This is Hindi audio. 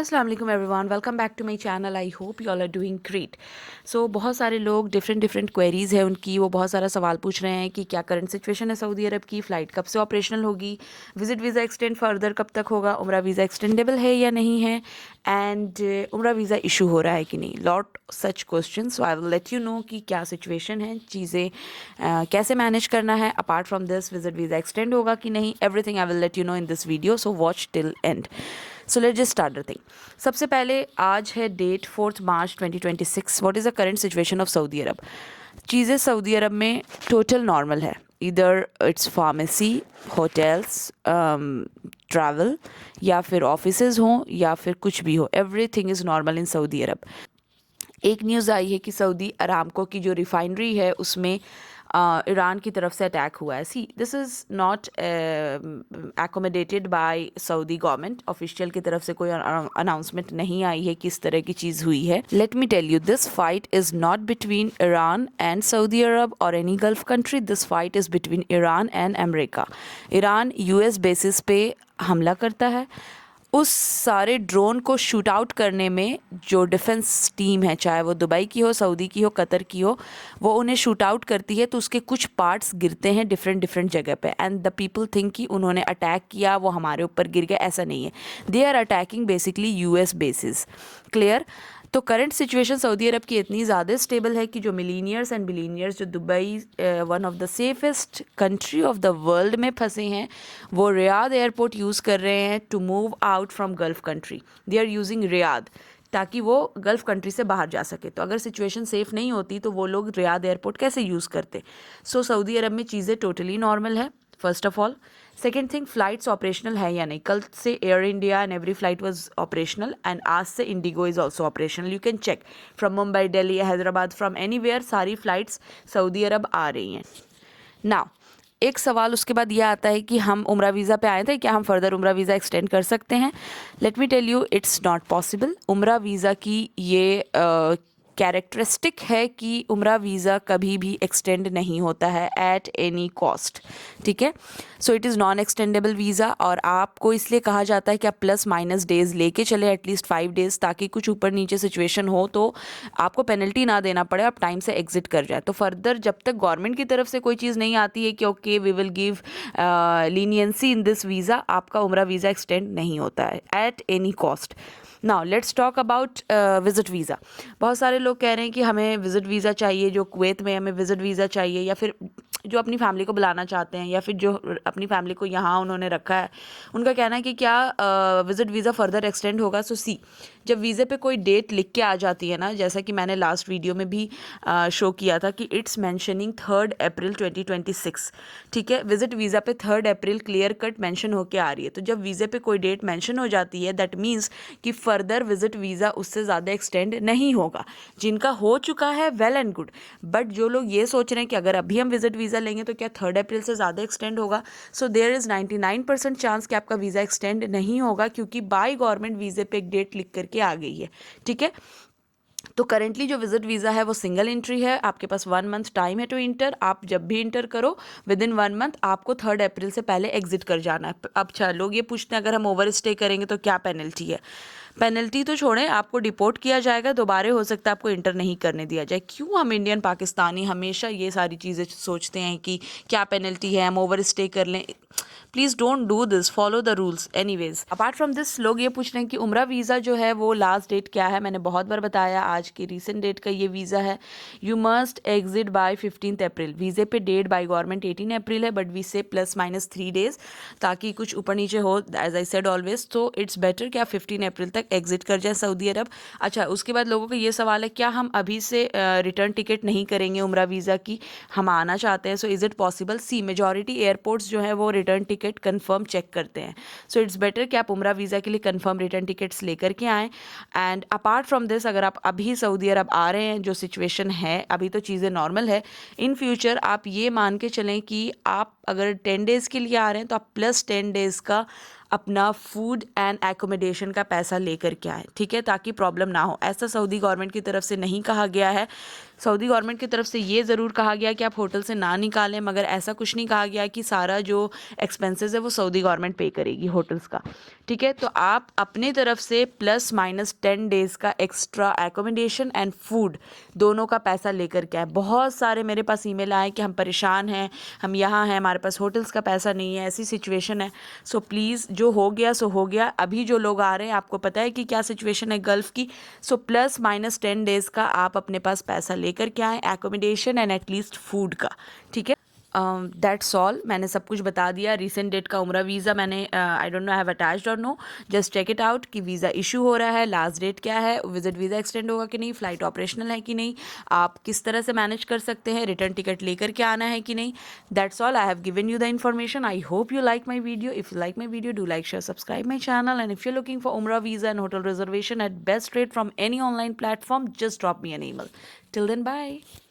अस्सलाम वालेकुम everyone, welcome back to my channel. I hope you all are doing great. So बहुत सारे लोग डिफरेंट क्वेरीज़ है उनकी, वो बहुत सारा सवाल पूछ रहे हैं कि क्या करंट सिचुएशन है सऊदी अरब की, फ़्लाइट कब से ऑपरेशनल होगी, विज़िट वीज़ा एक्सटेंड फर्दर कब तक होगा, उम्रा वीज़ा एक्सटेंडेबल है या नहीं है, एंड उम्रा वीज़ा इशू हो रहा है कि नहीं। Lot such question, so I will let you know कि क्या सिचुएशन है, चीज़ें कैसे मैनेज करना है। Apart from this, visit visa extend होगा कि नहीं, everything I will let you know in this video, so watch till end. So let just start the thing. सबसे पहले आज है date 4 March 2026। What is the current situation of Saudi Arab. चीज़ें सऊदी अरब में टोटल नॉर्मल है। इधर इट्स फार्मेसी, होटल्स, ट्रैवल या फिर ऑफिसेज हों या फिर कुछ भी हो, everything is normal in Saudi Arab. एक न्यूज़ आई है कि सऊदी अरामको की जो रिफाइनरी है उसमें ईरान की तरफ से अटैक हुआ है। See, this is not accommodated by Saudi government. Official की तरफ से कोई अनाउंसमेंट नहीं आई है कि इस तरह की चीज़ हुई है। Let me tell you, this fight is not between Iran and Saudi Arab और any gulf country. This fight is between Iran and America. Iran US bases पे हमला करता है। उस सारे ड्रोन को शूट आउट करने में जो डिफेंस टीम है, चाहे वो दुबई की हो, सऊदी की हो, कतर की हो, वो उन्हें शूट आउट करती है तो उसके कुछ पार्ट्स गिरते हैं डिफरेंट जगह पे, एंड द पीपल थिंक कि उन्होंने अटैक किया, वो हमारे ऊपर गिर गया। ऐसा नहीं है। They are attacking basically US basis. Clear. तो करंट सिचुएशन सऊदी अरब की इतनी ज़्यादा स्टेबल है कि जो मिलीनियर्स एंड बिलीनियर्स जो Dubai, one of the safest country of the world में फंसे हैं, वो रियाद एयरपोर्ट यूज़ कर रहे हैं to move out from Gulf country. They are using Riyadh ताकि वो गल्फ़ कंट्री से बाहर जा सके। तो अगर सिचुएशन सेफ़ नहीं होती तो वो लोग रियाद एयरपोर्ट कैसे यूज़ करते। सो सऊदी अरब में चीज़ें टोटली नॉर्मल है, first of all. Second thing, flights operational है या नहीं। कल से Air India and every flight was operational, and आज से IndiGo is also operational. You can check from Mumbai, Delhi, Hyderabad, from anywhere, सारी फ्लाइट्स सऊदी अरब आ रही हैं। नाउ एक सवाल उसके बाद यह आता है कि हम उम्रा वीज़ा पे आए थे, क्या हम फर्दर उम्रा वीज़ा एक्सटेंड कर सकते हैं। Let me tell you, it's not possible. उम्रा वीज़ा की ये कैरेक्टरिस्टिक है कि उम्रा वीज़ा कभी भी एक्सटेंड नहीं होता है एट एनी कॉस्ट। ठीक है। So it is non extendable visa, और आपको इसलिए कहा जाता है कि आप प्लस माइनस डेज़ लेके चले, एटलीस्ट 5 डेज़, ताकि कुछ ऊपर नीचे सिचुएशन हो तो आपको पेनल्टी ना देना पड़े, आप टाइम से एग्जिट कर जाए। तो फर्दर जब तक गवर्नमेंट की तरफ से कोई चीज़ नहीं आती है कि okay we will give leniency in this visa, आपका उम्रा वीज़ा एक्सटेंड नहीं होता है at any cost. Now let's talk about visit visa. बहुत सारे लोग कह रहे हैं कि हमें विज़िट वीज़ा चाहिए, जो कुवैत में हमें विज़िट वीज़ा चाहिए, या फिर जो अपनी फैमिली को बुलाना चाहते हैं, या फिर जो अपनी फैमिली को यहाँ उन्होंने रखा है, उनका कहना है कि क्या विज़िट वीज़ा फर्दर एक्सटेंड होगा। सो सी, जब वीज़े पे कोई डेट लिख के आ जाती है ना, जैसा कि मैंने लास्ट वीडियो में भी शो किया था कि इट्स मैंशनिंग 3 अप्रैल 2026। ठीक है। विज़िट वीज़ा पे 3 अप्रैल क्लियर कट मैंशन होके आ रही है। तो जब वीज़े पे कोई डेट मैंशन हो जाती है, दैट मीन्स कि फर्दर विज़िट वीज़ा उससे ज़्यादा एक्सटेंड नहीं होगा। जिनका हो चुका है वेल एंड गुड, बट जो लोग ये सोच रहे हैं कि अगर अभी हम विज़िट वीज़ा लेंगे तो क्या 3 अप्रैल से ज़्यादा एक्सटेंड होगा, सो देयर इज़ 99% चांस कि आपका वीज़ा एक्सटेंड नहीं होगा, क्योंकि बाय गवर्नमेंट वीज़े पे एक डेट लिख करके आ गई है। ठीक है। तो करेंटली जो विजिट वीज़ा है वो सिंगल एंट्री है, आपके पास 1 मंथ टाइम है टू इंटर। आप जब भी इंटर करो विद इन 1 मंथ आपको 3 अप्रैल से पहले एग्जिट कर जाना है। अब अच्छा, लोग ये पूछते हैं अगर हम ओवर स्टे करेंगे तो क्या पेनल्टी है। पेनल्टी तो छोड़ें, आपको डिपोर्ट किया जाएगा, दोबारा हो सकता है आपको इंटर नहीं करने दिया जाए। क्यों हम इंडियन पाकिस्तानी हमेशा ये सारी चीज़ें सोचते हैं कि क्या पेनल्टी है, हम ओवर स्टे कर लें। Please don't do this, follow the rules. Anyways, apart from this, लोग ये पूछ रहे हैं कि उम्रा वीज़ा जो है वो लास्ट डेट क्या है। मैंने बहुत बार बताया, आज की रीसेंट डेट का ये वीज़ा है। यू मस्ट एग्जिट बाय 15 अप्रैल। वीज़े पे डेट बाय गवर्नमेंट 18 अप्रैल है, बट वी से ±3 डेज़, ताकि कुछ ऊपर नीचे हो, एज आई सेड ऑलवेज। तो इट्स बेटर कि आप 15 अप्रैल तक एग्जिट कर जाए सऊदी अरब। अच्छा, उसके बाद लोगों का ये सवाल है, क्या हम अभी से रिटर्न टिकट नहीं करेंगे उम्रा वीज़ा की, हम आना चाहते हैं, so is it possible. See, majority airports जो है वो रिटर्न टिकट कंफर्म चेक करते हैं। सो इट्स बेटर कि आप उम्रा वीज़ा के लिए कंफर्म रिटर्न टिकट्स लेकर के आएँ। एंड अपार्ट फ्रॉम दिस, अगर आप अभी सऊदी अरब आ रहे हैं, जो सिचुएशन है अभी तो चीज़ें नॉर्मल है। इन फ्यूचर आप ये मान के चलें कि आप अगर 10 डेज़ के लिए आ रहे हैं तो आप +10 डेज़ का अपना फूड एंड एकोमोडेशन का पैसा लेकर के आएँ, ठीक है, ताकि प्रॉब्लम ना हो। ऐसा सऊदी गवर्नमेंट की तरफ से नहीं कहा गया है। सऊदी गवर्नमेंट की तरफ से ये ज़रूर कहा गया कि आप होटल से ना निकालें, मगर ऐसा कुछ नहीं कहा गया कि सारा जो एक्सपेंसेस है वो सऊदी गवर्नमेंट पे करेगी होटल्स का, ठीक है। तो आप अपने तरफ से +- 10 डेज़ का एक्स्ट्रा एकोमोडेशन एंड फूड दोनों का पैसा लेकर के आए। बहुत सारे मेरे पास ईमेल आए कि हम परेशान हैं, हम यहाँ हैं, हमारे पास होटल्स का पैसा नहीं है, ऐसी सिचुएशन है। सो प्लीज़, जो हो गया सो हो गया। अभी जो लोग आ रहे हैं, आपको पता है कि क्या सिचुएशन है गल्फ़ की। सो +- 10 डेज़ का आप अपने पास पैसा लेकर के आएँ, एकोमोडेशन एंड एटलीस्ट फूड का, ठीक है। दैट्स ऑल, मैंने सब कुछ बता दिया। रिसेंट डेट का उम्रा वीज़ा मैंने I don't know, I have attached और no, just check it out कि वीज़ा इशू हो रहा है, लास्ट डेट क्या है, विजिट वीज़ा एक्सटेंड होगा कि नहीं, फ़्लाइट ऑपरेशनल है कि नहीं, आप किस तरह से मैनेज कर सकते हैं, रिटर्न टिकट लेकर के आना है कि नहीं। That's all, I have given you the information. I hope you like my video. If you like my video, do like, share, subscribe my channel. And if you're looking for Umrah visa and hotel reservation at best rate from any online platform, just drop me an email. Till then, bye.